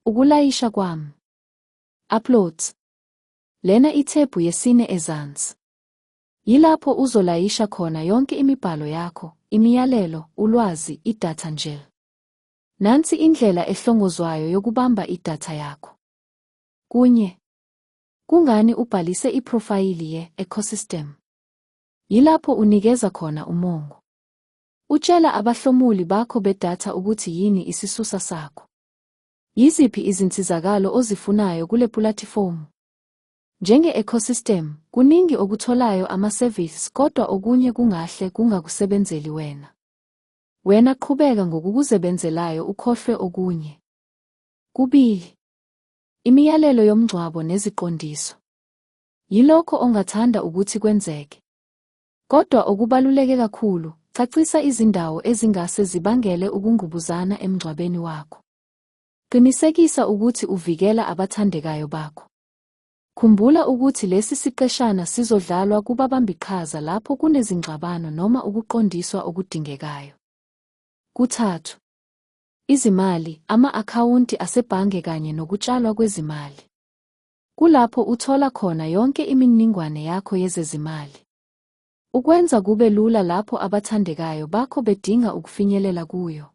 Ukulayisha kwami. Uploads. Lena ithebhu yesine ezansi. Yilapho uzolayisha khona yonke imibhalo yakho, imiyalelo, ulwazi, idatha nje. Nansi indlela ehlongozwayo yokubamba idatha yakho. Kunye. Kungani ubhalise iprofayili ye-ecosystem? Yilapho unikeza khona umongo. Utshela abahlomuli bakho bedatha ukuthi yini isisusa sakho. Yiziphi izinsizakalo ozifunayo kule pulatifomu? Njenge-ecosystem, kuningi okutholayo ama-services kodwa okunye kungahle kungakusebenzeli wena. Wena qhubeka ngokukuzebenzelayo ukhohlwe okunye. Kubili. Imiyalelo yomngcwabo neziqondiso. Yilokho ongathanda ukuthi kwenzeke. Kodwa okubaluleke kakhulu, chachisa izindawo ezingase zibangele ukungqubuzana emngcwabeni wakho. Qinisekisa ukuthi uvikela abathandekayo bakho. Khumbula ukuthi lesi siqeshana sizodlalwa kubabambiqhaza lapho kunezingxabano noma ukuqondiswa okudingekayo. Kuthathu. Izimali, ama-akhawunti asebhange kanye nokutshalwa kwezimali. Kulapho uthola khona yonke imininingwane yakho yezezimali. Ukwenza kube lula lapho abathandekayo bakho bedinga ukufinyelela kuyo.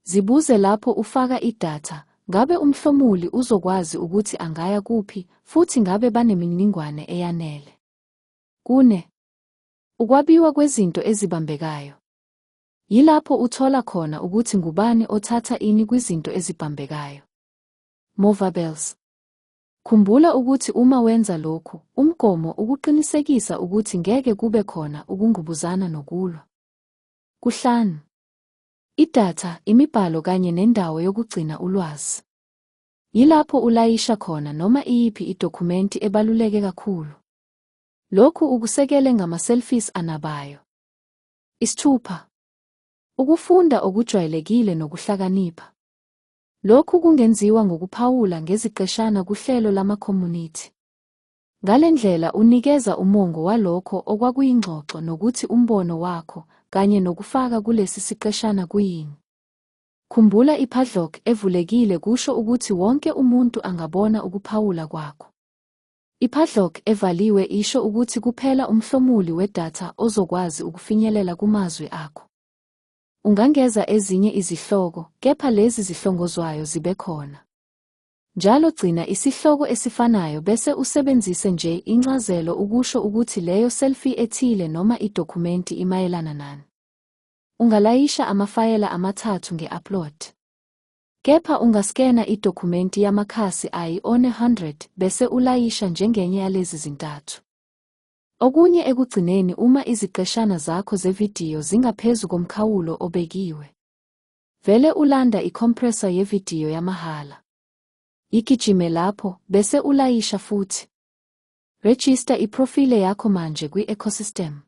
Zibuze lapho ufaka idatha, ngabe umhlomuli uzokwazi ukuthi angaya kuphi, futhi ngabe banemininingwane eyanele. Kune. Ukwabiwa kwezinto ezibambekayo. Yilapho uthola khona ukuthi ngubani othatha ini kwizinto ezibambekayo. Movables. Khumbula ukuthi uma wenza lokhu, umgomo ukuqinisekisa ukuthi ngeke kube khona ukungqubuzana nokulwa. Kuhlanu. Idatha, imibhalo kanye nendawo yokugcina ulwazi. Yilapho ulayisha khona noma iyiphi idokhumenti ebaluleke kakhulu. Lokhu ukusekele ngama-selfies anabayo. Isithupha. Ukufunda okujwayelekile nokuhlakanipha. Lokhu kungenziwa ngokuphawula ngeziqeshana kuhlelo lama-community. Ngale ndlela unikeza umongo walokho okwakuyingxoxo nokuthi umbono wakho kanye nokufaka kulesi siqeshana kuyini. Khumbula ipadlock evulekile kusho ukuthi wonke umuntu angabona ukuphawula kwakho. Ipadlock evaliwe isho ukuthi kuphela umhlomuli wedatha ozokwazi ukufinyelela kumazwi akho. Ungangeza ezinye izihloko, kepha lezi zihlongozwayo zibe khona. Njalo gcina isihloko esifanayo bese usebenzise nje incazelo ukusho ukuthi leyo selfie ethile noma idokhumenti imayelana nani. Ungalayisha amafayela 3 nge-upload. Kepha ungaskena idokhumenti yamakhasi ayi-one 100 bese ulayisha njengenye yalezi zintathu. Okunye ekugcineni uma iziqeshana zakho zevidiyo zingaphezu komkhawulo obekiwe. Vele ulanda i-compressor yevidiyo yamahhala. Igijime lapho bese ulayisha futhi. Register iprofile yakho manje kwi-ecosystem.